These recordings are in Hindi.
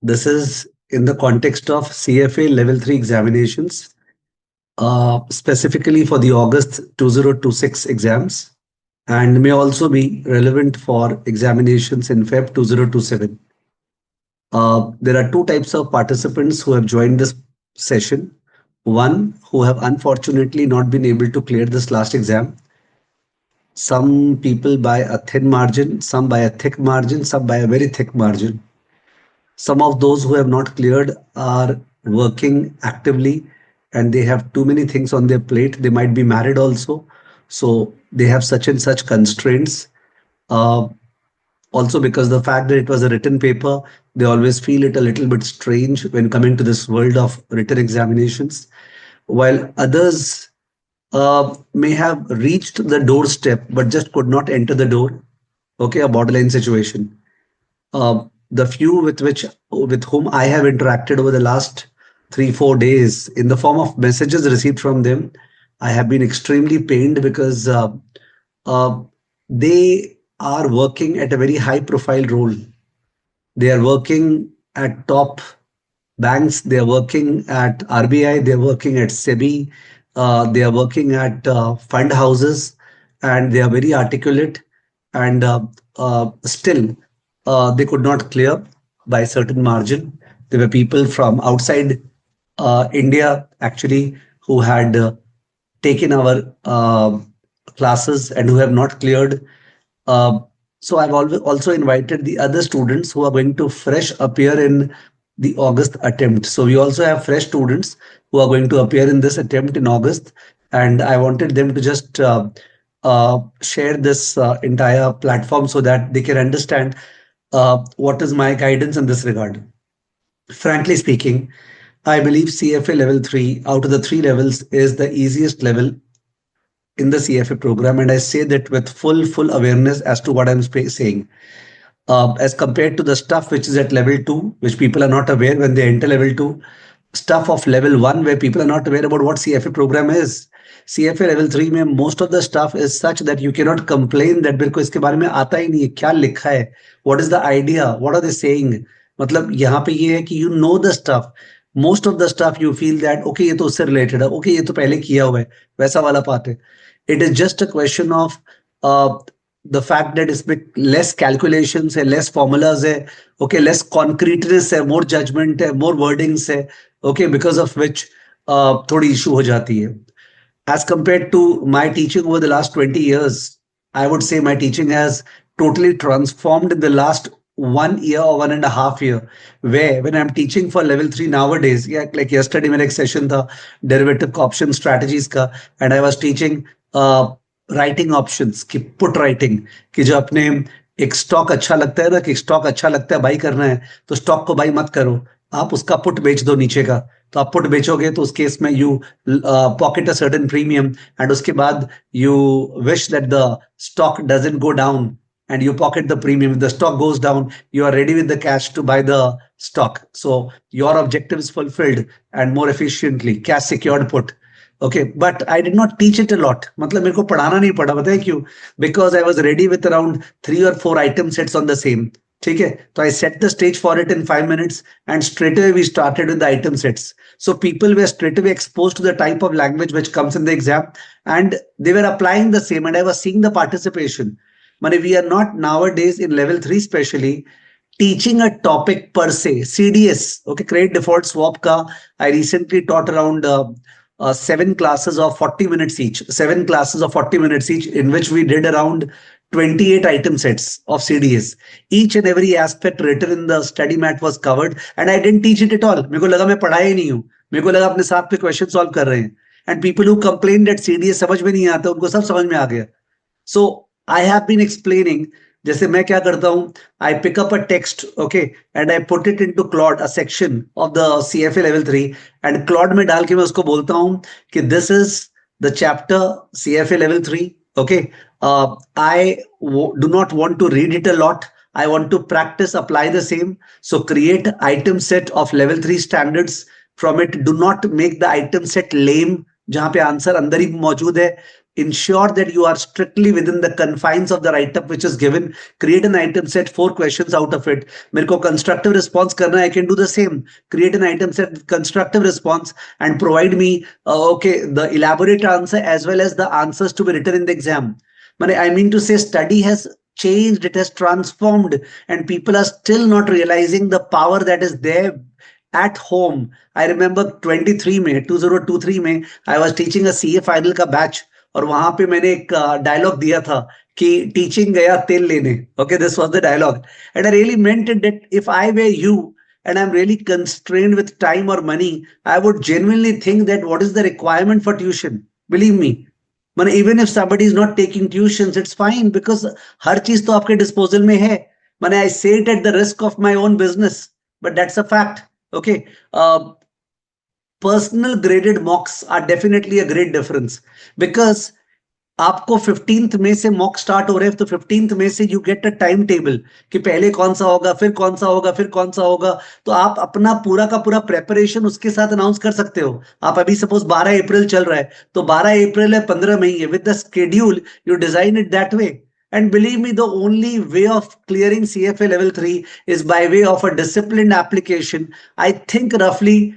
This is in the context of CFA Level 3 examinations, specifically for the August 2026 exams, and may also be relevant for examinations in Feb 2027. There are two types of participants who have joined this session. One, who have unfortunately not been able to clear this last exam. Some people by a thin margin, some by a thick margin, some by a very thick margin. Some of those who have not cleared are working actively and they have too many things on their plate. They might be married also. So they have such and such constraints. Also, because the fact that it was a written paper, they always feel it a little bit strange when coming to this world of written examinations. While others may have reached the doorstep but just could not enter the door. Okay, a borderline situation. The few with whom I have interacted over the last 3-4 days in the form of messages received from them, I have been extremely pained because they are working at a very high profile role. They are working at top banks, they are working at RBI, they are working at SEBI, they are working at fund houses, and they are very articulate. And still, they could not clear by a certain margin. There were people from outside India actually who had taken our classes and who have not cleared. So I've also invited the other students who are going to fresh appear in the August attempt. So we also have fresh students who are going to appear in this attempt in August. And I wanted them to just share this entire platform so that they can understand what is my guidance in this regard. Frankly speaking, I believe CFA level 3 out of the three levels is the easiest level in the CFA program. And I say that with full awareness as to what I'm saying. As compared to the stuff which is at level 2, which people are not aware when they enter level 2, stuff of level 1 where people are not aware about what CFA program is. CFA level 3 में most of the stuff is such that you cannot complain that मेरे को इसके बारे में आता ही नहीं है, क्या लिखा है, what is the idea, what are they saying. मतलब यहाँ पे ये है कि you know the stuff. Most of the stuff you feel that okay ये तो उससे related है, okay ये तो पहले किया हुआ है, वैसा वाला part है. It is just a question of the fact that इसमें less calculations है, less formulas है, okay, less concreteness है, more judgment है, more wordings है, okay, because of which थोड़ी issue हो जाती है. As compared to my teaching over the last 20 years, I would say my teaching has totally transformed in the last 1 year or 1.5 years, where when I'm teaching for level 3 nowadays, yeah, like yesterday मेरा एक session था derivative option strategies का, and I was teaching writing options की पुट राइटिंग कि जो अपने एक स्टॉक अच्छा लगता है ना कि स्टॉक अच्छा लगता है बाई करना है तो स्टॉक को बाई मत करो, आप उसका पुट बेच दो नीचे का. तो आप पुट बेचोगे तो उस केस में you pocket a certain premium and उसके बाद you wish that the stock doesn't go down and you pocket the premium. If the stock goes down, you are ready with the cash to buy the stock. So your objective is fulfilled and more efficiently. Cash secured put. Okay, but I did not teach it a lot. मतलब मेरे को पढ़ाना नहीं पड़ा, बताए क्यों? Because I was ready with around 3 or 4 item sets on the same. ठीक है, तो I set the stage for it in 5 minutes and straight away we started with the item sets. So people were straight away exposed to the type of language which comes in the exam and they were applying the same and I was seeing the participation. But we are not nowadays in level 3 especially teaching a topic per se. CDS, okay, credit default swap ka, I recently taught around 7 classes of 40 minutes each. 7 classes of 40 minutes each, in which we did around 28 item sets of CDS. Each and every aspect written in the study mat was covered, and I didn't teach it at all. मेरे को लगा मैं पढ़ा ही नहीं हूँ. मेरे को लगा अपने साथ पे क्वेश्चन सॉल्व कर रहे हैं. And people who complained that CDS समझ में नहीं आता, उनको सब समझ में आ गया. So I have been explaining. जैसे मैं क्या करता हूँ, I pick up a text, okay, and I put it into Claude, a section of the CFA level 3, and Claude में डाल के मैं उसको बोलता हूँ कि this is the chapter CFA level 3, okay. I do not want to read it a lot. I want to practice, apply the same. So create item set of level 3 standards from it. Do not make the item set lame, जहाँ पे आंसर अंदर ही मौजूद है. ensure that you are strictly within the confines of the write-up which is given. Create an item set, 4 questions out of it. मेरे को constructive response करना है, I can do the same. Create an item set with constructive response and provide me okay, the elaborate answer as well as the answers to be written in the exam. I mean to say, study has changed, it has transformed, and people are still not realizing the power that is there at home. I remember 2023 में I was teaching a CA final का batch, और वहां पे मैंने एक डायलॉग दिया था कि टीचिंग गया तेल लेने. Okay, this was the dialogue, and I really meant it that if I were you and I'm really constrained with time or money, I would genuinely think that what is the requirement for tuition. Believe me, even if somebody is not taking tuitions, it's fine, because हर चीज तो आपके डिस्पोजल में है. I say it at the risk of my own business, but that's a fact. Okay, personal graded mocks are definitely a great difference, because आपको 15th में से मॉक स्टार्ट हो रहे हैं, तो 15th में से you get a time table कि पहले कौन सा होगा, फिर कौन सा होगा, फिर कौन सा होगा. तो आप अपना पूरा का पूरा प्रेपरेशन उसके साथ अनाउंस कर सकते हो. आप अभी सपोज 12 अप्रैल चल रहा है, तो 12 अप्रैल है 15 मई है, with the schedule you design it that way. And believe me, the only way of clearing CFA level 3 is by way of a disciplined application. I think roughly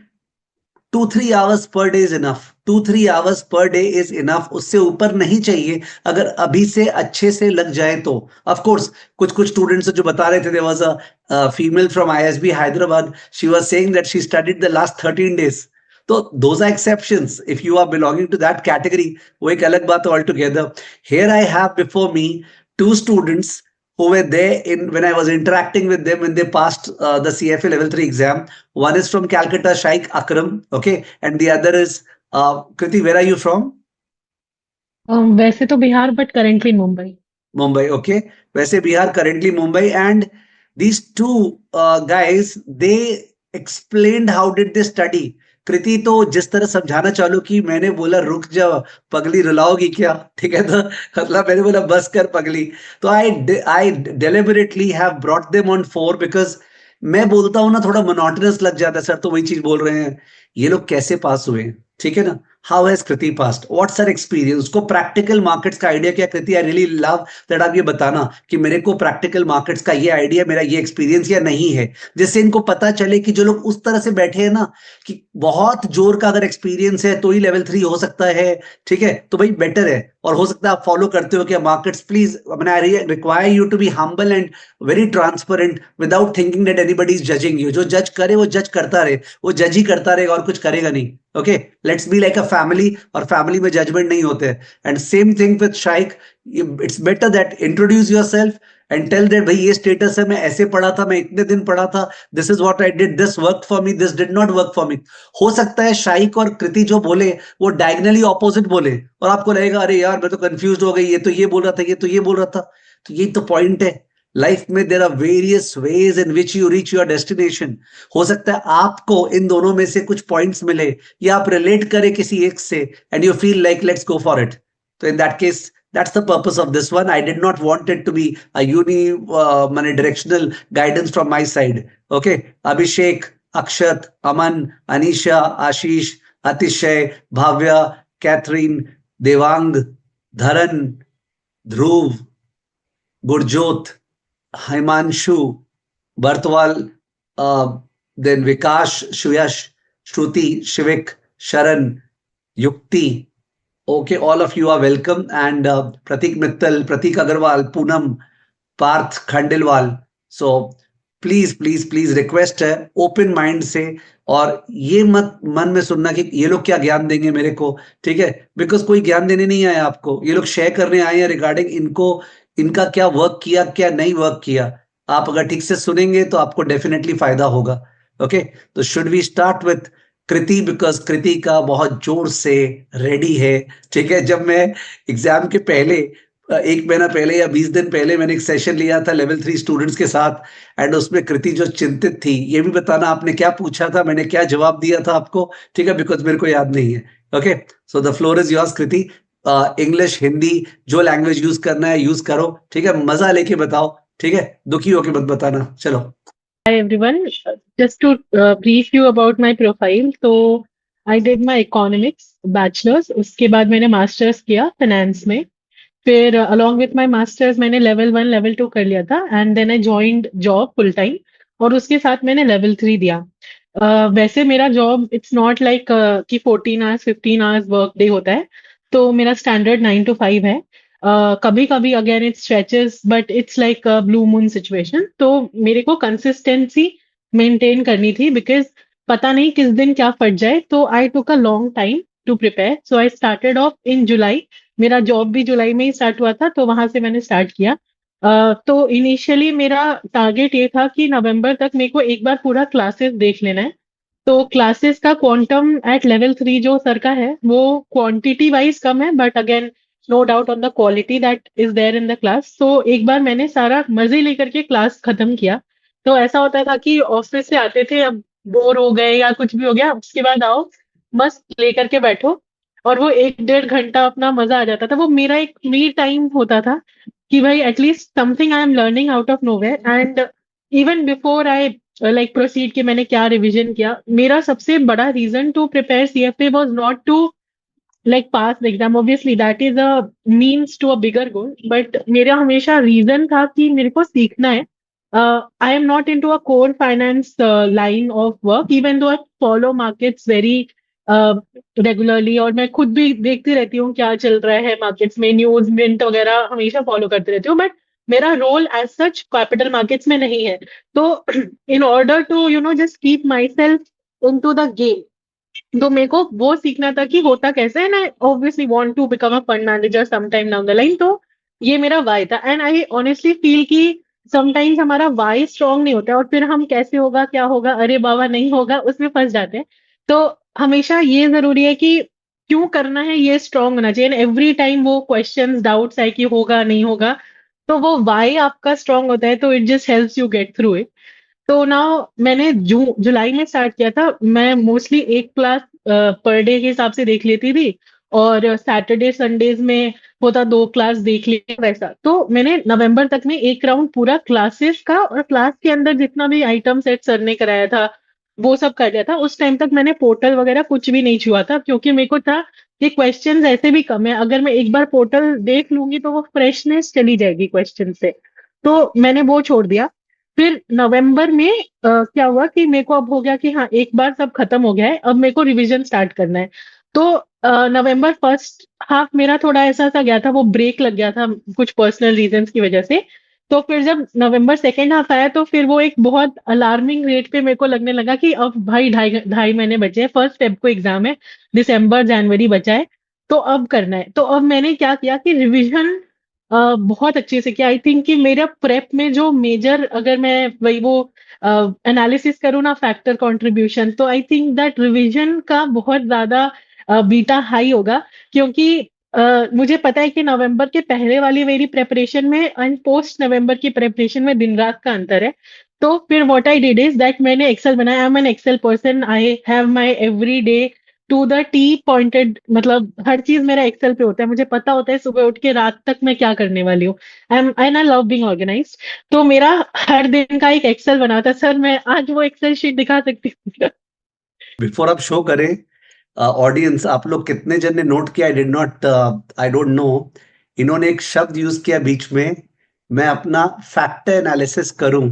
2-3 hours per day is enough. 2-3 hours per day is enough. उससे ऊपर नहीं चाहिए. अगर अभी से अच्छे से लग जाए तो. Of course, कुछ स्टूडेंट्स जो बता रहे थे, there was a female from ISB Hyderabad. She was saying that she studied the last 13 days. So those are exceptions. If you are belonging to that category, वो एक अलग बात altogether. Here I have before me 2 students who were there when I was interacting with them when they passed the CFA level 3 exam. One is from Calcutta, Shaikh Akram, okay, and the other is Kriti. Where are you from? वैसे तो Bihar, but currently Mumbai. Okay. वैसे Bihar, currently Mumbai, and these 2 guys, they explained how did they study. कृति तो जिस तरह समझाना चालू की, मैंने बोला रुक जा पगली, रुलाओगी क्या, ठीक है. तो मतलब मैंने बोला बस कर पगली. तो I deliberately have brought them on 4, because मैं बोलता हूं ना थोड़ा मोनोटोनस लग जाता है. सर तो वही चीज बोल रहे हैं, ये लोग कैसे पास हुए, ठीक है ना. How has Kriti passed, what's her experience, उसको प्रैक्टिकल मार्केट्स का आइडिया क्या. कृति, आई रियली लव दैट आप ये बताना कि मेरे को प्रैक्टिकल मार्केट्स का ये आइडिया, मेरा ये एक्सपीरियंस या नहीं है, जिससे इनको पता चले कि जो लोग उस तरह से बैठे हैं ना कि बहुत जोर का अगर एक्सपीरियंस है तो ही लेवल 3 हो सकता है, ठीक है, तो भाई बेटर है, और हो सकता है आप फॉलो करते हो क्या markets. Please I require you to be humble and very transparent without thinking that anybody is judging you. जो जज करे वो जज करता रहे, वो जज ही करता रहेगा और कुछ करेगा नहीं. Okay, let's be like a family, और family में judgment नहीं होते. And same thing with Shaikh. It's better that introduce yourself and tell that भाई ये status है, मैं ऐसे पढ़ा था, मैं इतने दिन पढ़ा था, this is what I did, this worked for me, this did not work for me. हो सकता है Shaikh और कृति जो बोले वो diagonally opposite बोले, और आपको लगेगा अरे यार मैं तो confused हो गई, ये तो ये बोल रहा था, ये तो ये बोल रहा था. तो यही तो point है. लाइफ में there are various ways in which you reach your destination. हो सकता है आपको इन दोनों में से कुछ पॉइंट्स मिले, या आप रिलेट करें किसी एक से, and you feel like let's go for it. तो in that case that's the purpose of this one. I did not want it to be a directional guidance from my side. Okay, Abhishek, Akshat, Aman, Anisha, Ashish, Atishay, Bhavya, Catherine, Devang, Dharan, Dhruv, Gurjot, Himanshu, Bartwal, then Vikash, Shuyash, Shruti, Shivik, Sharan, Yukti. Okay, all of you are welcome. And Pratik Mittal, Pratik Agarwal, Poonam, Parth Khandelwal. So please request है ओपन माइंड से, और ये मत मन में सुनना कि ये लोग क्या ज्ञान देंगे मेरे को, ठीक है, बिकॉज कोई ज्ञान देने नहीं आया आपको. ये लोग शेयर करने आए हैं रिगार्डिंग इनका क्या वर्क किया, क्या नहीं वर्क किया. आप अगर ठीक से सुनेंगे तो आपको डेफिनेटली फायदा होगा. ओके, तो should we start with Kriti, because Kriti का बहुत जोर से रेडी है, ठीक है. जब मैं एग्जाम के पहले 1 महीना पहले या 20 दिन पहले मैंने एक सेशन लिया था लेवल 3 स्टूडेंट्स के साथ, एंड उसमें कृति जो चिंतित थी, ये भी बताना आपने क्या पूछा था, मैंने क्या जवाब दिया था आपको, ठीक है, बिकॉज मेरे को याद नहीं है. Okay, so the floor is yours Kriti. English, Hindi, जो लैंग्वेज यूज करना है यूज करो, ठीक है, मजा लेके बताओ, ठीक है, दुखी होके मत बताना. चलो. Hi everyone, just to brief you about my profile. So I did my economics bachelors, उसके बाद मैंने मास्टर्स किया फाइनेंस में। फिर अलॉन्ग विथ माय मास्टर्स मैंने लेवल 1 लेवल 2 कर लिया था, and then I joined job full time, और उसके साथ मैंने लेवल 3 दिया। वैसे मेरा जॉब इट्स नॉट लाइक कि 14 आवर्स 15 आवर्स वर्क डे होता है, तो मेरा स्टैंडर्ड 9 to 5 है। कभी कभी again it stretches, but it's like blue moon situation, तो मेरे को कंसिस्टेंसी मेंटेन करनी थी, बिकॉज पता नहीं किस दिन क्या फट जाए। तो I took a long time to prepare, so I started off in July. मेरा जॉब भी जुलाई में ही स्टार्ट हुआ था, तो वहां से मैंने स्टार्ट किया। तो इनिशियली मेरा टारगेट ये था कि नवंबर तक मेरे को एक बार पूरा क्लासेस देख लेना है। तो क्लासेस का क्वांटम एट लेवल 3 जो सर का है, वो क्वांटिटी वाइज कम है, but again no doubt on the quality that is there in the class. तो एक बार मैंने सारा मजे लेकर के क्लास खत्म किया। तो ऐसा होता था कि ऑफिस से आते थे, अब बोर हो गए या कुछ भी हो गया, उसके बाद आओ मस्त लेकर के बैठो, और वो 1 1.5 घंटा अपना मजा आ जाता था। वो मेरा एक मी टाइम होता था कि भाई at least something I am learning out of nowhere. And even before I like proceed कि मैंने क्या रिवीजन किया, मेरा सबसे बड़ा reason to prepare CFA was not to like pass the exam, obviously that is a means to a bigger goal, but मेरा हमेशा रीजन था कि मेरे को सीखना है। I am not into a core finance line of work, even though I follow markets very regularly, और मैं खुद भी देखती रहती हूँ क्या चल रहा है मार्केट्स में, न्यूज मिंट वगैरह हमेशा फॉलो करती रहती हूँ, बट मेरा role as such capital markets में नहीं है। तो in order to just keep myself into the game, तो मेरे को वो सीखना था कि होता कैसे है। I obviously want to become a fund manager some time down the line. तो ये मेरा वाई था, एंड आई ऑनेस्टली फील कि समटाइम्स हमारा वाई स्ट्रांग नहीं होता है, और फिर हम कैसे होगा क्या होगा, अरे बाबा नहीं होगा, उसमें फंस जाते हैं। तो हमेशा ये जरूरी है कि क्यों करना है ये स्ट्रांग होना चाहिए, एवरी टाइम वो क्वेश्चंस डाउट्स है कि होगा नहीं होगा, तो वो वाई आपका स्ट्रांग होता है, तो it just helps you get through it. तो ना मैंने जुलाई में स्टार्ट किया था। मैं मोस्टली एक क्लास पर डे के हिसाब से देख लेती थी, और सैटरडे संडेज में होता 2 क्लास देख लिया वैसा। तो मैंने नवंबर तक में एक राउंड पूरा क्लासेस का, और क्लास के अंदर जितना भी आइटम सेट सर ने कराया था वो सब कर लिया था। उस टाइम तक मैंने पोर्टल वगैरह कुछ भी नहीं छुआ था, क्योंकि मेरे को था कि क्वेश्चंस ऐसे भी कम है, अगर मैं एक बार पोर्टल देख लूंगी तो वो फ्रेशनेस चली जाएगी क्वेश्चन से। तो मैंने वो छोड़ दिया। फिर नवंबर में क्या हुआ कि मेरे को अब हो गया कि हाँ एक बार सब खत्म हो गया है, अब मेरे को रिवीजन स्टार्ट करना है। तो नवंबर फर्स्ट हाफ मेरा थोड़ा ऐसा सा गया था, वो ब्रेक लग गया था कुछ पर्सनल रीजंस की वजह से। तो फिर जब नवंबर सेकेंड हाफ आया, तो फिर वो एक बहुत अलार्मिंग रेट पे मेरे को लगने लगा कि अब भाई 2.5 महीने बचे हैं, 1 फेब को एग्जाम है, दिसंबर जनवरी बचा है, तो अब करना है। तो अब मैंने क्या किया कि रिवीजन बहुत अच्छे से किया। आई थिंक कि मेरा प्रेप में जो मेजर, अगर मैं वही वो एनालिसिस करूँ ना फैक्टर कंट्रीब्यूशन, तो आई थिंक दैट रिवीजन का बहुत ज्यादा बीटा हाई होगा, क्योंकि मुझे पता है कि नवंबर के पहले वाली मेरी प्रेपरेशन में एंड पोस्ट नवंबर की प्रेपरेशन में दिन रात का अंतर है। तो फिर what I did is that मैंने एक्सेल बनाया। I am an Excel person, I have my every day to the T pointed, मतलब हर चीज मेरा एक्सेल पे होता है, मुझे पता होता है सुबह उठ के रात तक मैं क्या करने वाली हूँ। I love being organised. तो मेरा हर दिन का एक एक्सेल बना था सर, मैं आज वो एक्सेल शीट दिखा सकती हूँ। बिफोर आप शो करें, ऑडियंस आप लोग कितने जन ने नोट किया, आई डोंट नो, इन्होंने एक शब्द यूज किया बीच में, मैं अपना फैक्टर एनालिसिस करूं,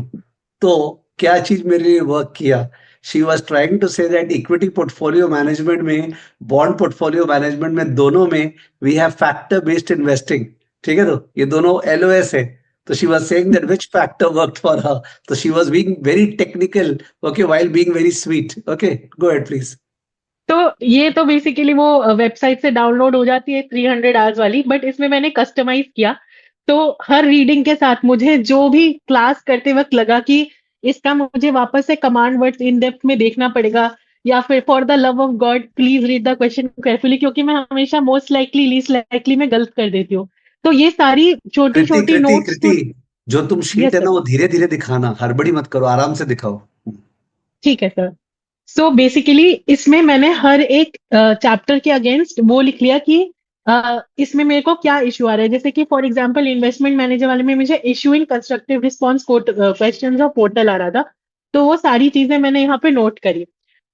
तो क्या चीज मेरे लिए वर्क किया। She was trying to say that equity portfolio management में, बॉन्ड पोर्टफोलियो मैनेजमेंट में, दोनों में we have factor based investing. ठीक है, तो ये दोनों एलओएस है। तो she was saying that which factor worked for her, तो she was being very technical, okay, while being very sweet. Okay, go ahead please. तो ये तो बेसिकली वो वेबसाइट से डाउनलोड हो जाती है 300 आवर्स वाली, बट इसमें मैंने कस्टमाइज किया। तो हर रीडिंग के साथ मुझे जो भी क्लास करते वक्त लगा कि इसका मुझे वापस से कमांड वर्ड्स इन डेप्थ में देखना पड़ेगा, या फिर for the love of God please read the question carefully, क्योंकि मैं हमेशा मोस्ट लाइकली लीस्ट लाइकली में गलत कर देती हूँ। तो ये सारी छोटी कृति छोटी कृति नोट्स कृति, टू। जो तुम शीट यस है सर। ना वो धीरे धीरे दिखाना, हड़बड़ी मत करो, आराम से दिखाओ। ठीक है सर। सो बेसिकली इसमें मैंने हर एक चैप्टर के अगेंस्ट वो लिख लिया कि इसमें मेरे को क्या इशू आ रहा है। जैसे कि फॉर एग्जांपल इन्वेस्टमेंट मैनेजर वाले में मुझे इशूइंग कंस्ट्रक्टिव रिस्पॉन्स क्वेश्चंस और पोर्टल आ रहा था, तो वो सारी चीजें मैंने यहाँ पे नोट करी।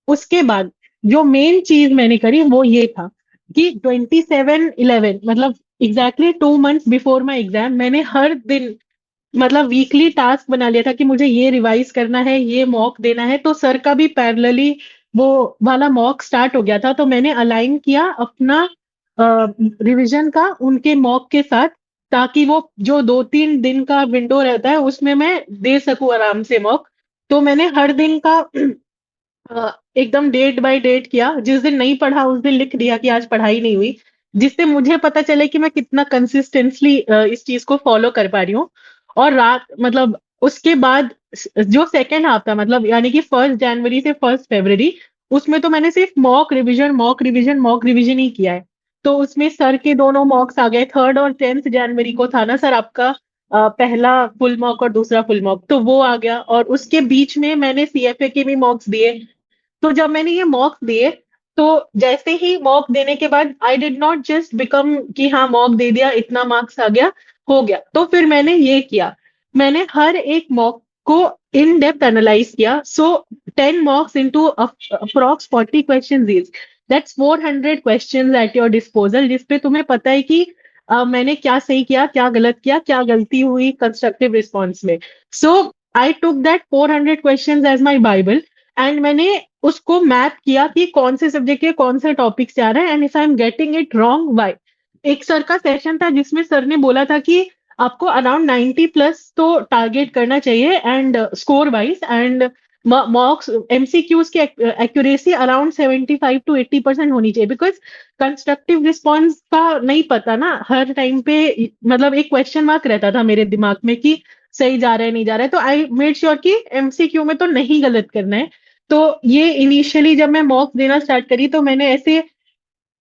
उसके बाद जो मेन चीज मैंने करी वो ये था कि 27/11 मतलब exactly 2 months before my exam मैंने हर दिन मतलब वीकली टास्क बना लिया था कि मुझे ये रिवाइज करना है, ये मॉक देना है। तो सर का भी पैरेलली वो वाला मॉक स्टार्ट हो गया था, तो मैंने अलाइन किया अपना रिवीजन का उनके मॉक के साथ, ताकि वो जो 2-3 दिन का विंडो रहता है उसमें मैं दे सकूं आराम से मॉक। तो मैंने हर दिन का एकदम डेट बाय डेट किया, जिस दिन नहीं पढ़ा उस दिन लिख दिया कि आज पढ़ाई नहीं हुई, जिससे मुझे पता चले कि मैं कितना कंसिस्टेंटली इस चीज को फॉलो कर पा रही हूँ। और रात मतलब उसके बाद जो सेकेंड हाफ था, मतलब यानी कि 1 जनवरी से 1 फरवरी, उसमें तो मैंने सिर्फ mock revision mock revision mock revision ही किया है। तो उसमें सर के दोनों मॉक्स आ गए, 3rd और 10th जनवरी को था ना सर आपका पहला फुल मॉक और दूसरा फुल मॉक, तो वो आ गया। और उसके बीच में मैंने सीएफए के भी मॉक्स दिए। तो जब मैंने ये मॉक दिए, तो जैसे ही मॉक देने के बाद आई डिड नॉट जस्ट बिकम कि हाँ मॉक दे दिया इतना मार्क्स आ गया हो गया। तो फिर मैंने ये किया, मैंने हर एक मॉक को इन डेप्थ एनालाइज किया। सो 10 मॉक्स into approx 40 question is that's 400 question at your disposal, जिसपे तुम्हें पता है कि मैंने क्या सही किया, क्या गलत किया, क्या गलती हुई कंस्ट्रक्टिव रिस्पॉन्स में। So I took that 400 question as my bible, and मैंने उसको मैप किया कि कौन से सब्जेक्ट के कौन से टॉपिक से आ रहा है, and if I am getting it wrong Y. एक सर का सेशन था जिसमें सर ने बोला था कि आपको अराउंड 90+ तो टारगेट करना चाहिए and score wise, and मॉक्स MCQs की एक्यूरेसी अराउंड 75 to 80% होनी चाहिए, बिकॉज कंस्ट्रक्टिव रिस्पॉन्स का नहीं पता ना हर टाइम पे। मतलब एक क्वेश्चन मार्क रहता था मेरे दिमाग में कि सही जा रहा है नहीं जा रहा है, तो आई मेड श्योर कि एमसीक्यू में तो नहीं गलत करना है। तो ये इनिशियली जब मैं मॉक देना स्टार्ट करी, तो मैंने ऐसे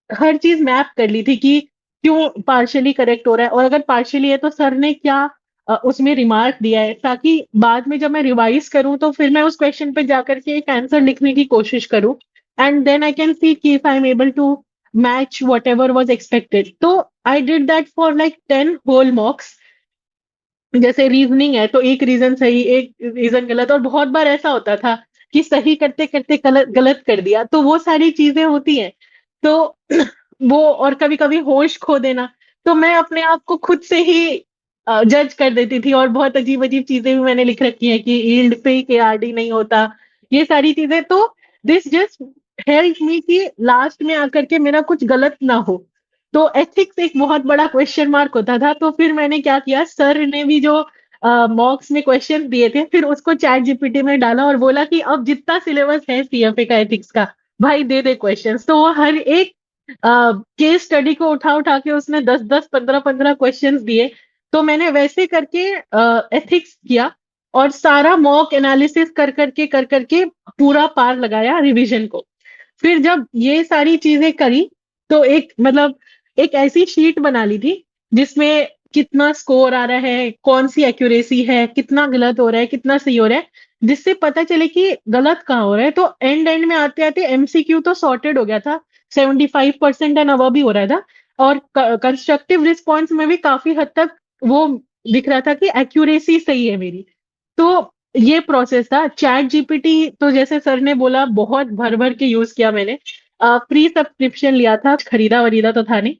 हर चीज मैप कर ली थी कि क्यों पार्शियली करेक्ट हो रहा है, और अगर पार्शियली है तो सर ने क्या उसमें रिमार्क दिया है, ताकि बाद में जब मैं रिवाइज करूं तो फिर मैं उस क्वेश्चन पे जाकर के एक आंसर लिखने की कोशिश करूं, and then I can see कि if I am able to match whatever was expected. तो I did that for like 10 whole mocks. जैसे रीजनिंग है तो एक रीजन सही एक रीजन गलत, और बहुत बार ऐसा होता था कि सही करते करते गलत गलत कर दिया, तो वो सारी चीजें होती हैं। तो वो और कभी कभी होश खो देना, तो मैं अपने आप को खुद से ही जज कर देती थी, और बहुत अजीब अजीब चीजें भी मैंने लिख रखी है कि यील्ड पे के आरडी नहीं होता, ये सारी चीजें। तो दिस जस्ट हेल्प मी कि लास्ट में आकर के मेरा कुछ गलत ना हो। तो एथिक्स एक बहुत बड़ा क्वेश्चन मार्क होता था। तो फिर मैंने क्या किया, सर ने भी जो मॉक्स में क्वेश्चन दिए थे, फिर उसको चैट जीपीटी में डाला और बोला कि अब जितना सिलेबस है सीएफए का एथिक्स का, भाई दे दे क्वेश्चंस। तो वो हर एक केस स्टडी को उठा उठा के उसने 10-10 15-15 क्वेश्चंस दिए। तो मैंने वैसे करके एथिक्स किया, और सारा मॉक एनालिसिस कर करके पूरा पार लगाया रिवीजन को। फिर जब ये सारी चीजें करी, तो एक मतलब एक ऐसी शीट बना ली थी जिसमें कितना स्कोर आ रहा है, कौन सी एक्यूरेसी है, कितना गलत हो रहा है, कितना सही हो रहा है, जिससे पता चले कि गलत कहाँ हो रहा है। तो एंड एंड में आते आते एमसीक्यू तो सॉर्टेड हो गया था, 75% एंड अब भी हो रहा था, और कंस्ट्रक्टिव रिस्पॉन्स में भी काफी हद तक वो दिख रहा था कि एक्यूरेसी सही है मेरी। तो ये प्रोसेस था। चैट जीपीटी तो जैसे सर ने बोला बहुत भर भर के यूज किया मैंने, फ्री सब्सक्रिप्शन लिया था, खरीदा वरीदा तो था नहीं।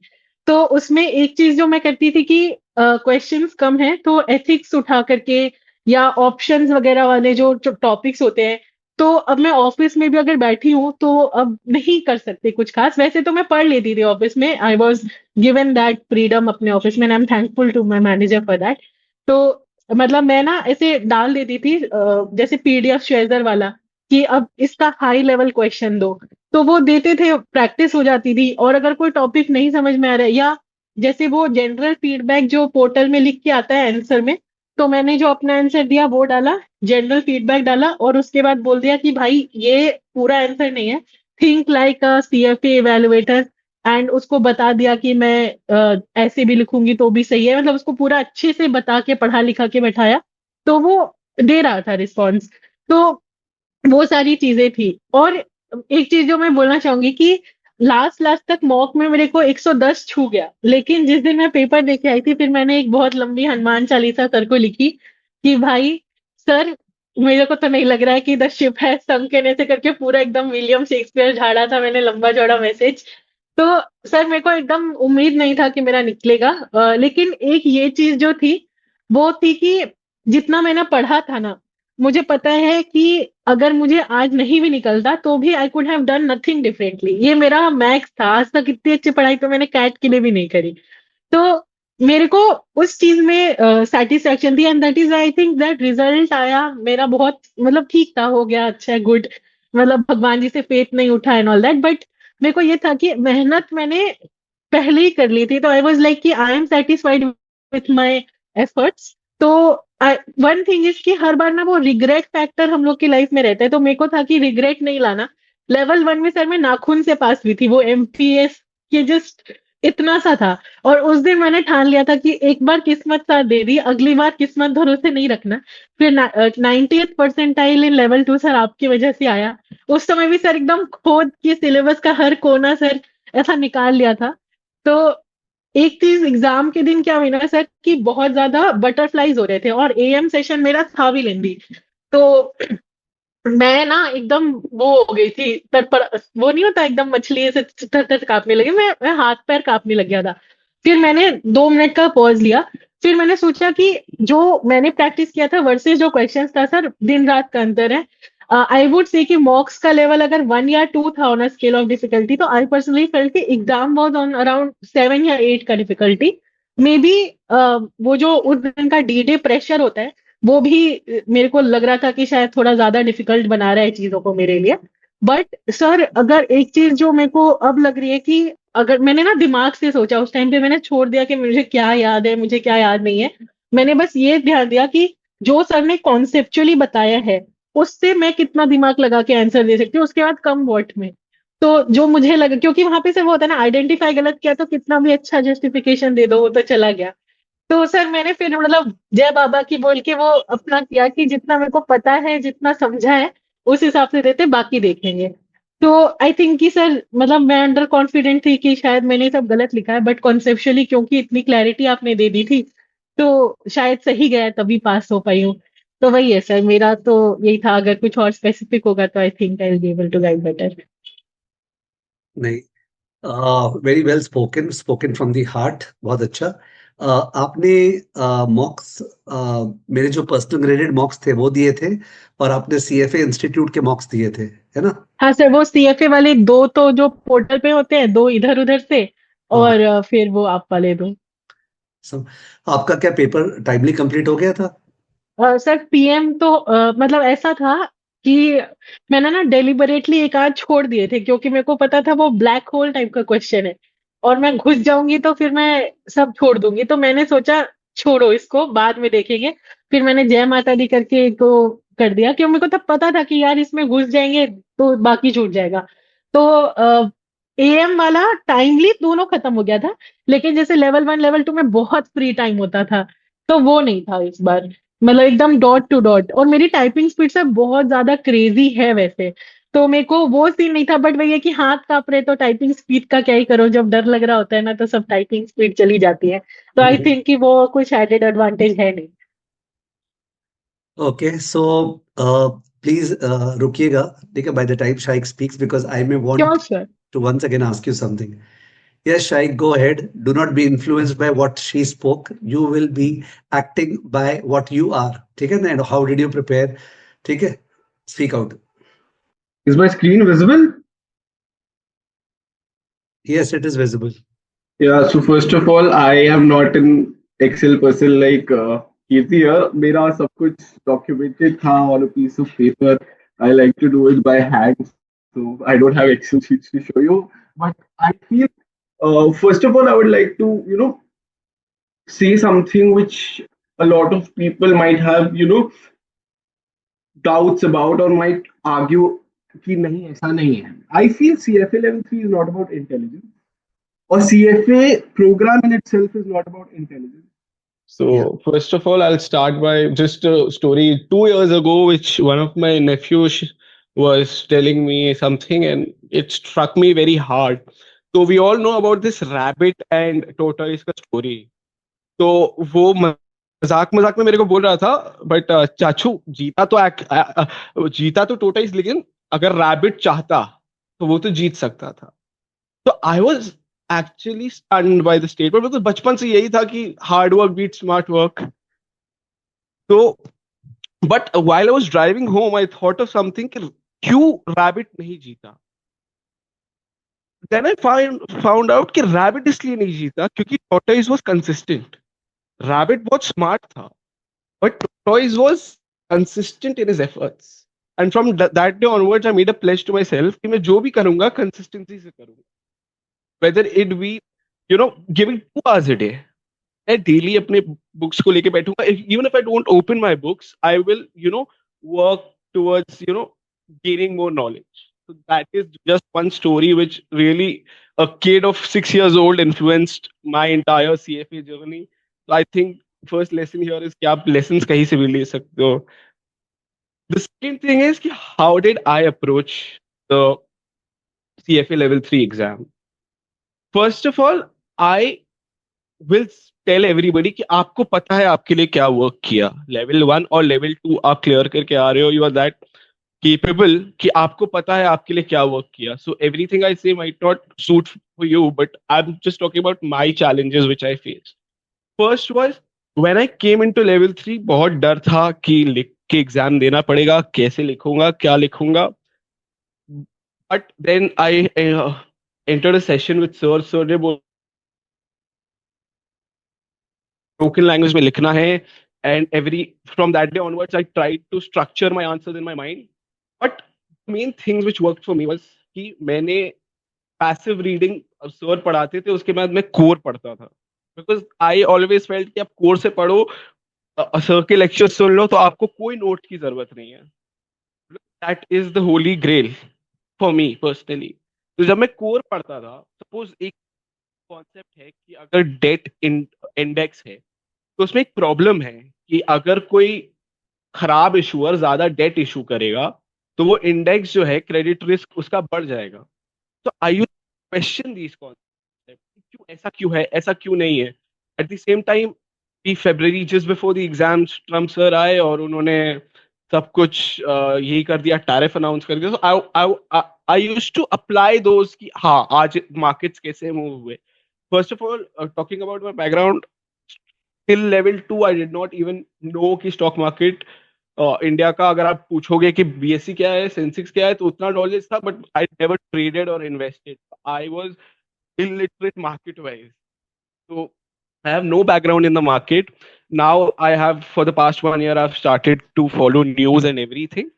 तो उसमें एक चीज जो मैं करती थी कि क्वेश्चंस कम है तो एथिक्स उठा करके या ऑप्शंस वगैरह वाले जो टॉपिक्स होते हैं, तो अब मैं ऑफिस में भी अगर बैठी हूँ तो अब नहीं कर सकते कुछ खास। वैसे तो मैं पढ़ लेती थी ऑफिस में, I was given that freedom अपने ऑफिस में, I am thankful to my manager for that. तो मतलब मैं ना ऐसे डाल देती थी जैसे पीडीएफ शेयर वाला, कि अब इसका हाई लेवल क्वेश्चन दो, तो वो देते थे, प्रैक्टिस हो जाती थी। और अगर कोई टॉपिक नहीं समझ में आ रहा है, या जैसे वो जनरल फीडबैक जो पोर्टल में लिख के आता है आंसर में, तो मैंने जो अपना आंसर दिया वो डाला, जनरल फीडबैक डाला, और उसके बाद बोल दिया कि भाई ये पूरा आंसर नहीं है, think like a CFA evaluator. And उसको बता दिया कि मैं ऐसे भी लिखूंगी तो भी सही है, मतलब उसको पूरा अच्छे से बता के पढ़ा लिखा के बैठाया, तो वो दे रहा था रिस्पॉन्स। तो वो सारी चीजें थी। और एक चीज जो मैं बोलना चाहूंगी कि लास्ट लास्ट तक मॉक में मेरे को 110 छू गया, लेकिन जिस दिन मैं पेपर देके आई थी, फिर मैंने एक बहुत लंबी हनुमान चालीसा सर को लिखी कि भाई सर मेरे को तो नहीं लग रहा है कि द शिप है संकन, ऐसे करके पूरा एकदम विलियम शेक्सपियर झाड़ा था मैंने, लंबा चौड़ा मैसेज। तो सर मेरे को एकदम उम्मीद नहीं था कि मेरा निकलेगा। लेकिन एक ये चीज जो थी वो थी कि जितना मैंने पढ़ा था ना, मुझे पता है कि अगर मुझे आज नहीं भी निकलता तो भी I could have done nothing differently. ये मेरा मैथ्स था, आज तक इतनी अच्छी पढ़ाई तो मैंने कैट के लिए भी नहीं करी। तो मेरे को उस चीज में सेटिस्फेक्शन थी, and that is I think that result आया मेरा बहुत मतलब ठीक था, हो गया, अच्छा है, गुड। मतलब भगवान जी से फेथ नहीं उठा एंड ऑल दैट, बट मेरे को ये था कि मेहनत मैंने पहले ही कर ली थी, तो आई वाज लाइक कि I am satisfied with my efforts. तो वन थिंग इज कि हर बार ना वो रिग्रेट फैक्टर हम लोग की लाइफ में रहता है, तो मेरे को था कि रिग्रेट नहीं लाना। लेवल 1 में सर मैं नाखून से पास हुई थी, वो एमपीएस के जस्ट इतना सा था। और उस दिन मैंने ठान लिया था कि एक बार किस्मत साथ दे दी, अगली बार किस्मत भरोसे नहीं रखना। फिर 90th percentile in level 2 sir आपकी वजह से आया। उस समय भी सर एकदम खोद के सिलेबस का हर कोना सर ऐसा निकाल लिया था। तो एक चीज एग्जाम के दिन क्या हुई ना सर कि बहुत ज्यादा बटरफ्लाईज हो रहे थे, और एएम सेशन मेरा था भी लेंदी। तो मैं ना एकदम वो हो गई थी तरपर, वो नहीं होता एकदम मछली ऐसे थर थर कांपने लगी, मैं हाथ पैर कांपने लग गया था। फिर मैंने 2 मिनट का पॉज लिया। फिर मैंने सोचा कि जो मैंने प्रैक्टिस किया था वर्सेस जो क्वेश्चंस था सर, दिन रात का अंतर है। आई वुड से कि मॉक्स का लेवल अगर 1 या 2 था on a scale of difficulty, तो आई पर्सनली फेल्ट कि एग्जाम वाज ऑन अराउंड 7 या 8 का डिफिकल्टी। मे बी वो जो उस दिन का डी डे प्रेशर होता है वो भी मेरे को लग रहा था कि शायद थोड़ा ज्यादा डिफिकल्ट बना रहा है चीजों को मेरे लिए। बट सर अगर एक चीज जो मेरे को अब लग रही है कि अगर मैंने ना दिमाग से सोचा, उस टाइम पे मैंने छोड़ दिया कि मुझे क्या याद है मुझे क्या याद नहीं है। मैंने बस ये ध्यान दिया कि जो सर ने कॉन्सेप्चुअली बताया है उससे मैं कितना दिमाग लगा के आंसर दे सकती हूँ, उसके बाद कम वर्ड में। तो जो मुझे लगा, क्योंकि वहां पे से वो होता है ना, आइडेंटिफाई गलत किया तो कितना भी अच्छा जस्टिफिकेशन दे दो वो तो चला गया। तो सर मैंने फिर मतलब जय बाबा की बोल के वो अपना किया कि जितना मेरे को पता है जितना समझा है उस हिसाब से देते, बाकी देखेंगे। तो आई थिंक कि सर मतलब मैं अंडर कॉन्फिडेंट थी कि शायद मैंने सब गलत लिखा है, बट कॉन्सेप्चुअली क्योंकि इतनी क्लैरिटी आपने दे दी थी तो शायद सही गया, तभी पास हो पाई हूँ। तो वही है सर, मेरा तो यही था। अगर कुछ और स्पेसिफिक होगा तो I think I will be able to guide better. नहीं, very well spoken, spoken from the heart, बहुत अच्छा। आपने मॉक्स, मेरे जो पर्सनल ग्रेडेड मॉक्स थे वो दिए थे, और आपने सीएफए इंस्टीट्यूट के मॉक्स दिए थे, है ना? हाँ सर, वो सीएफए वाले दो तो जो पोर्टल पे होते हैं, दो इधर उधर से, हाँ। और फिर वो आप वाले दो। सब, आपका क्या पेपर टाइमली कंप्लीट हो गया था? सर पीएम तो मतलब ऐसा था कि मैंने ना डेलिबरेटली एक आध छोड़ दिए थे, क्योंकि मेरे को पता था वो ब्लैक होल टाइप का क्वेश्चन है और मैं घुस जाऊंगी तो फिर मैं सब छोड़ दूंगी। तो मैंने सोचा छोड़ो इसको, बाद में देखेंगे। फिर मैंने जय माता दी करके एक तो कर दिया, क्योंकि मेरे को तब पता था कि यार इसमें घुस जाएंगे तो बाकी छूट जाएगा। तो एएम वाला टाइमली दोनों खत्म हो गया था, लेकिन जैसे लेवल 1 लेवल 2 में बहुत फ्री टाइम होता था, तो वो नहीं था इस बार। मतलब एकदम डॉट टू डॉट, और मेरी टाइपिंग स्पीड से बहुत ज्यादा क्रेजी है वैसे। तो मेरे को वो सीन नहीं था, बट वही है कि हाथ कांप रहे तो टाइपिंग स्पीड का क्या ही करो, जब डर लग रहा होता है ना तो सब टाइपिंग स्पीड चली जाती है। तो आई थिंक कि वो कुछ एडेड एडवांटेज है नहीं। ओके, सो प्लीज रुकिएगा, ठीक है, by the time Shaikh speaks, because I may क्यों want sir? to once again ask you something. Yes, Shaik, go ahead. Do not be influenced by what she spoke. You will be acting by what you are. ठीक है ना? And how did you prepare? ठीक है? Speak out. Is my screen visible? Yes, it is visible. Yeah, so first of all, I am not an Excel person like Kirti here. मेरा सब कुछ documented था on a piece of paper. I like to do it by hand, so I don't have Excel sheets to show you. But I feel, first of all, I would like to, say something which a lot of people might have, doubts about or might argue कि नहीं ऐसा नहीं है. I feel CFA level 3 is not about intelligence. A CFA program in itself is not about intelligence. Yeah. So, first of all, I'll start by just a story 2 years ago, which one of my nephews was telling me something, and it struck me very hard. So, we all know about this rabbit and tortoise का story. तो वो मजाक मजाक में मेरे को बोल रहा था, बट चाचू जीता तो टोटाइस, लेकिन अगर रैबिट चाहता तो वो तो जीत सकता था। तो I was actually stunned by the statement, because बचपन से यही था कि hard work beat smart work. तो but while I was driving home I thought of something कि क्यों रैबिट नहीं जीता। देन आई फाउंड आउट कि रैबिट इसलिए नहीं जीता क्योंकि टॉर्टोइज वाज कंसिस्टेंट। रैबिट बहुत स्मार्ट था, but Tortoise was consistent in his efforts. And from that day onwards, I made a pledge to myself कि मैं जो भी करूंगा consistency से करूंगा. Whether it be, giving 2 hours a day. मैं daily अपने books को लेके बैठूंगा. Even if I don't open my books, I will, work towards, gaining more knowledge. So that is just one story which really a kid of 6 years old influenced my entire CFA journey. So I think first lesson here is कि आप lessons कहीं से भी ले सकते हो. The second thing is कि how did I approach the CFA level 3 exam? First of all, I will tell everybody कि आपको पता है आपके लिए क्या वर्क किया. लेवल 1 और लेवल 2 आप क्लियर करके आ रहे हो, यू आर दैट capable कि आपको पता है आपके लिए क्या वर्क किया. So everything I say might not suit for you, but I'm just talking about my challenges which I faced. First was when I came into level 3, बहुत डर था कि लिख के एग्जाम देना पड़ेगा, कैसे लिखूंगा, क्या लिखूंगा. But then I entered a session with sir. Sir ने बोला spoken language में लिखना है, and from that day onwards I tried to structure my answers in my mind. But the main things which worked for me was कि मैंने पैसिव रीडिंग सर पढ़ाते थे, उसके बाद मैं कोर पढ़ता था. बिकॉज आई ऑलवेज फेल्ट कि आप कोर से पढ़ो, सर के लेक्चर सुन लो तो आपको कोई नोट की जरूरत नहीं है. That is the holy grail for me personally. तो जब मैं कोर पढ़ता था, सपोज एक कॉन्सेप्ट है कि अगर डेट इंडेक्स है तो उसमें एक प्रॉब्लम है कि अगर कोई खराब इशूअर ज्यादा डेट इशू करेगा तो वो इंडेक्स जो है क्रेडिट रिस्क उसका बढ़ जाएगा. तो आई यू क्वेश्चन दीज कॉन्सेप्ट, क्यों ऐसा, क्यों है ऐसा, क्यों नहीं है. एट द सेम टाइम भी फरवरी just before the exams Trump sir आए और उन्होंने सब कुछ यही कर दिया, टैरिफ अनाउंस कर दिया. तो I used to apply those कि हाँ आज मार्केट्स कैसे मूव हुए. First of all talking about my background, till level 2 I did not even know कि स्टॉक मार्केट इंडिया का अगर आप पूछोगे कि बीएससी क्या है, सेंसेक्स क्या है, तो उतना नॉलेज था, बट आई नेवर ट्रेडेड और invested. I was illiterate market wise. So I have no background in the market. Now I have, for the past 1 year, I've started to follow news and everything.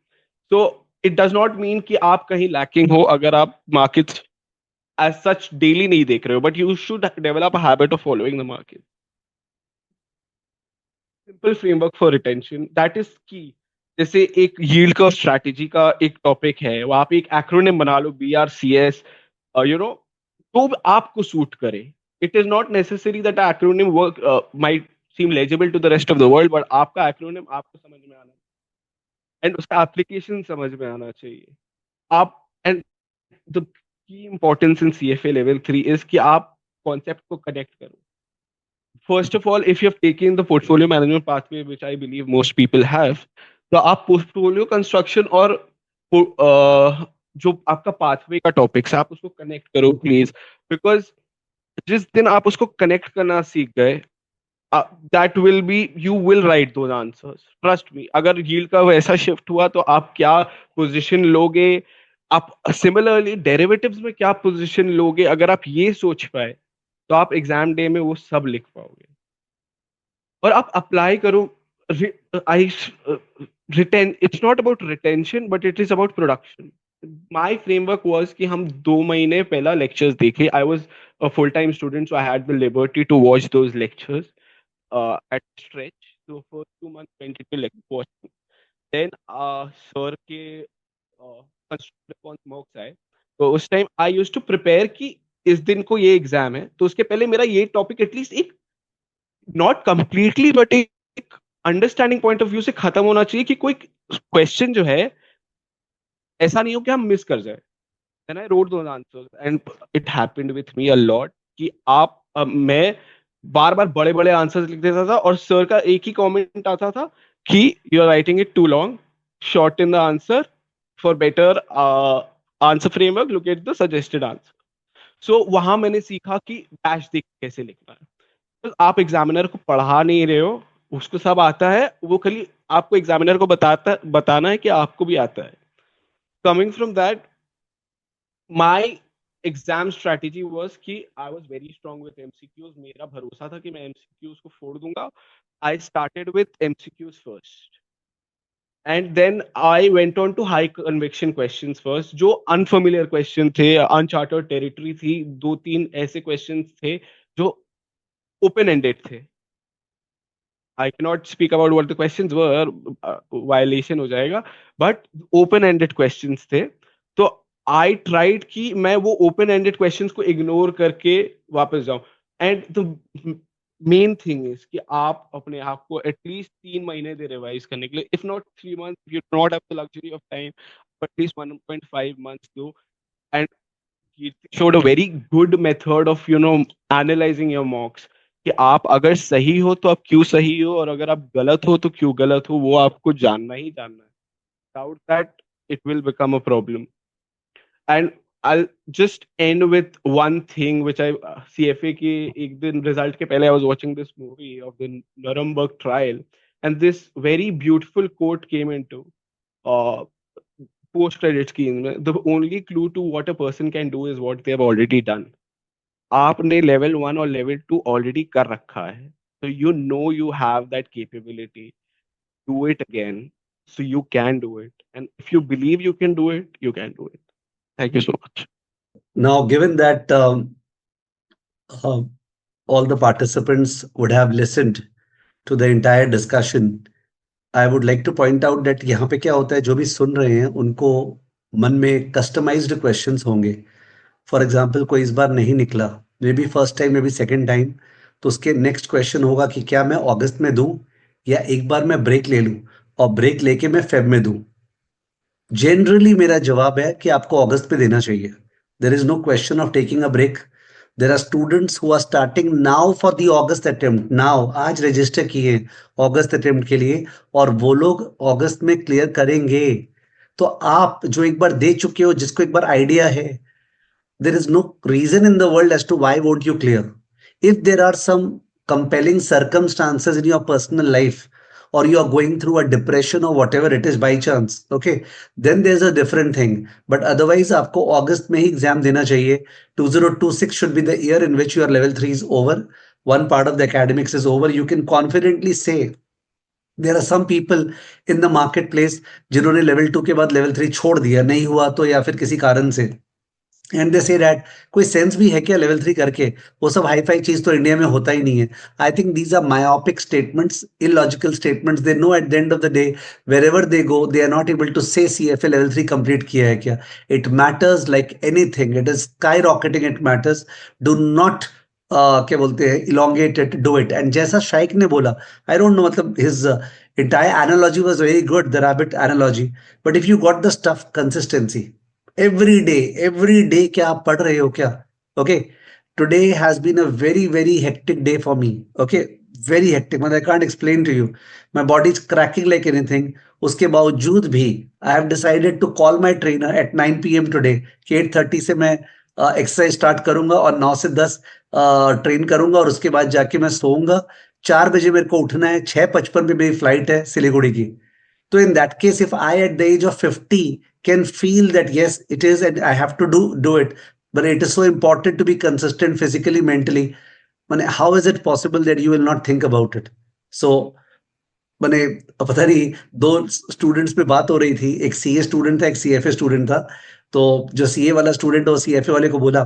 So it does not mean कि आप कहीं lacking हो अगर आप markets as such daily नहीं देख रहे हो, but you should develop a habit of following the market. Simple framework for retention, that is key. जैसे एक yield curve strategy का एक टॉपिक है, वो आप एक एक्रोनिम बना लो, BRCS, यू नो, तो आपको सूट करे. It is not necessary that acronym work might seem legible to the rest of the world, but आपका एक्रोनिम आपको समझ में आना एंड उसका एप्लीकेशन समझ में आना चाहिए. आप and the key importance in CFA level 3 is कि आप कॉन्सेप्ट को कनेक्ट करो. First of all, if you have taken the portfolio management pathway, which I believe most people have, तो आप पोर्टफोलियो कंस्ट्रक्शन और जो आपका पाथवे का टॉपिक्स है आप उसको कनेक्ट करो प्लीज. बिकॉज जिस दिन आप उसको कनेक्ट करना सीख गए, that will be, you will write those answers, trust me. अगर यील्ड का वैसा शिफ्ट हुआ तो आप क्या पोजीशन लोगे, आप सिमिलरली डेरिवेटिव्स में क्या पोजीशन लोगे, अगर आप ये सोच पाए तो आप एग्जाम डे में वो सब लिख पाओगे. और आप अप्लाई करो. I written, it's not about retention but it is about production. My framework was कि हम 2 महीने पहला लेक्चर्स देखे. आई वाज a full-time student, so I had the liberty to watch those lectures at stretch. So first 2 months went into lecture watching. Then sir के constructive response mocks आए. तो उस time I used to prepare कि इस दिन को ये एग्जाम है तो उसके पहले मेरा ये टॉपिक एटलीस्ट एक नॉट कंप्लीटली बट एक अंडरस्टैंडिंग पॉइंट ऑफ व्यू से खत्म होना चाहिए कि कोई क्वेश्चन जो है ऐसा नहीं हो कि हम मिस कर जाए. Then I wrote those answers and it happened with me a lot कि मैं बार बार बड़े बड़े आंसर्स लिख देता था और सर का एक ही कमेंट आता था कि you are writing it too long, short in the answer, for better answer framework look at the suggested answer. So वहां मैंने सीखा कि डैश देख के कैसे लिखना है। तो आप एग्जामिनर को पढ़ा नहीं रहे हो, उसको सब आता है, वो खाली आपको एग्जामिनर को बताना है कि आपको भी आता है। Coming from that, my exam strategy was कि I was very strong with MCQs. मेरा भरोसा था कि मैं एमसीक्यूज को फोड़ दूंगा। I started with MCQs first and then I went on to high conviction questions first, जो अनफेमिलियर क्वेश्चन थे, अनचार्टर्ड टेरिटरी थी। दो तीन ऐसे क्वेश्चंस थे जो ओपन एंडेड थे। I cannot speak about what the questions were, violation हो जाएगा, but open ended questions थे। तो I tried कि मैं वो open ended questions को ignore करके वापस जाऊं। And the main thing is कि आप अपने आप को at least 3 महीने दे revise करने के लिए, if not 3 months, if you do not have the luxury of time, but at least 1.5 months दो। And he showed a very good method of analyzing your mocks कि आप अगर सही हो तो आप क्यों सही हो, और अगर आप गलत हो तो क्यों गलत हो, वो आपको जानना ही जानना है। Without that, it will become a problem. And I'll just end with one thing which I CFA के एक दिन result के पहले I was watching this movie of the Nuremberg trial, and this very beautiful quote came into uh, post credit scene में, the only clue to what a person can do is what they have already done. आपने लेवल 1 और लेवल 2 ऑलरेडी कर रखा है, so you know you have that capability. Do it again, so you can do it, and if you believe you can do it, you can do it. Thank you so much. Now, given that uh, all the participants would have listened to the entire discussion, I would like to point out that यहाँ पे क्या होता है, जो भी सुन रहे हैं उनको मन में कस्टमाइज्ड क्वेश्चंस होंगे। फॉर एग्जाम्पल कोई इस बार नहीं निकला, may be first time, may be second time, तो उसके नेक्स्ट क्वेश्चन होगा कि क्या मैं अगस्त में दूं या एक बार मैं ब्रेक ले लूं और ब्रेक लेके मैं फेब में दूं। जनरली मेरा जवाब है कि आपको अगस्त में देना चाहिए। There is no question of taking a break. There are students who are starting now for the August attempt. Now आज रजिस्टर किए अगस्त अटेम्प्ट के लिए और वो लोग अगस्त में क्लियर करेंगे। तो आप जो एक बार दे चुके हो, जिसको एक बार आइडिया है, there is no reason in the world as to why won't you clear. If there are some compelling circumstances in your personal life, or you are going through a depression or whatever it is by chance, okay, then there's a different thing. But otherwise आपको अगस्त में ही एग्जाम देना चाहिए। 2026 should be the year in which your level 3 is over. One part of the academics is over. You can confidently say there are some people in the marketplace जिन्होंने level 2 के बाद level 3 छोड़ दिया, नहीं हुआ तो या फिर किसी कारण से, एंड दे से दैट कोई सेंस भी है क्या लेवल 3 करके, वो सब हाई फाई चीज तो इंडिया में होता ही नहीं है। I think these are myopic statements, illogical statements. They know at the end of the day wherever they go they are not able to say CFA level 3 complete किया है क्या। It matters like anything, it is skyrocketing, it matters. Do not क्या बोलते हैं, elongate it, do it. And जैसा शाइक ने बोला, आई डोंट नो, मतलब his entire analogy was very good, the rabbit analogy. But if you got the stuff, consistency, every day क्या आप पढ़ रहे हो क्या? Okay, today has been a very hectic day for me. Okay, very hectic, मतलब I can't explain to you. My body is cracking like anything. उसके बावजूद भी I have decided to call my trainer at 9 PM today कि 8:30 से मैं एक्सरसाइज स्टार्ट करूंगा और 9 से 10 ट्रेन करूंगा और उसके बाद जाके मैं सोऊंगा। 4 बजे मेरे को उठना है, 6:55 पे मेरी फ्लाइट है सिलीगुड़ी की। So in that case, if I at the age of 50 can feel that yes, it is, and I have to do it, but it is so important to be consistent physically, mentally. माने how is it possible that you will not think about it? So माने पता नहीं, दो स्टूडेंट्स में बात हो रही थी, एक CA स्टूडेंट था, एक CFA स्टूडेंट था। तो जो CA वाला स्टूडेंट है वो CFA वाले को बोला,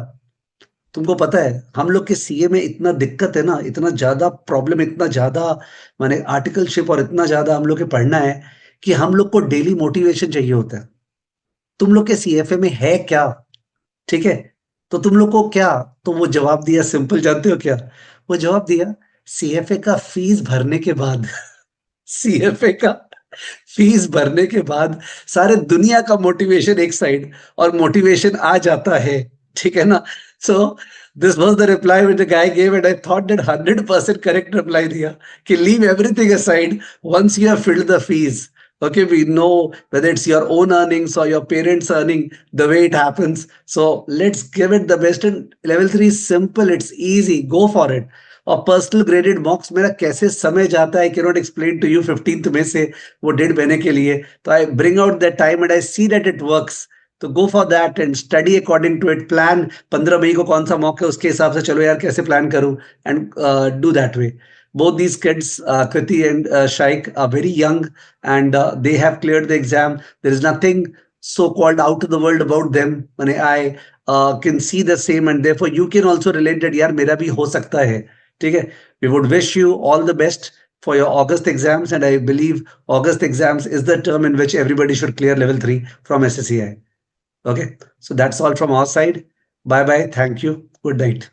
तुमको पता है हम लोग के CA में इतना दिक्कत है ना, इतना ज्यादा प्रॉब्लम, इतना ज्यादा माने आर्टिकलशिप और इतना ज्यादा हम लोग के पढ़ना है कि हम लोग को डेली मोटिवेशन चाहिए होता है। तुम लोग के CFA में है क्या? ठीक है, तो तुम लोग को क्या? तो वो जवाब दिया सिंपल, जानते हो क्या वो जवाब दिया? CFA का फीस भरने के बाद CFA का फीस भरने के बाद सारे दुनिया का मोटिवेशन एक साइड, और मोटिवेशन आ जाता है ठीक है ना? So this was the reply which the guy gave, and I thought that 100% correct reply दिया कि leave everything aside once you have filled the fees. Okay, we know whether it's your own earnings or your parents' earning, the way it happens. So let's give it the best. And level 3 is simple, it's easy, go for it. और पर्सनल ग्रेडेड मॉक्स मेरा कैसे समय जाता है, I can not explain to you 15th में से वो 1.5 महीने के लिए. तो I bring out that time and I see that it works. तो go for that and study according to it. Plan 15 मई को कौन सा मॉक है, उसके हिसाब से चलो यार कैसे प्लान करूं, and do that way. Both these kids, Kriti and Shaik, are very young, and they have cleared the exam. There is nothing so-called out of the world about them. I can see the same, and therefore you can also relate that, यार मेरा भी हो सकता है. ठीक है? We would wish you all the best for your August exams, and I believe August exams is the term in which everybody should clear level 3 from SSCI. Okay, so that's all from our side. Bye bye. Thank you. Good night.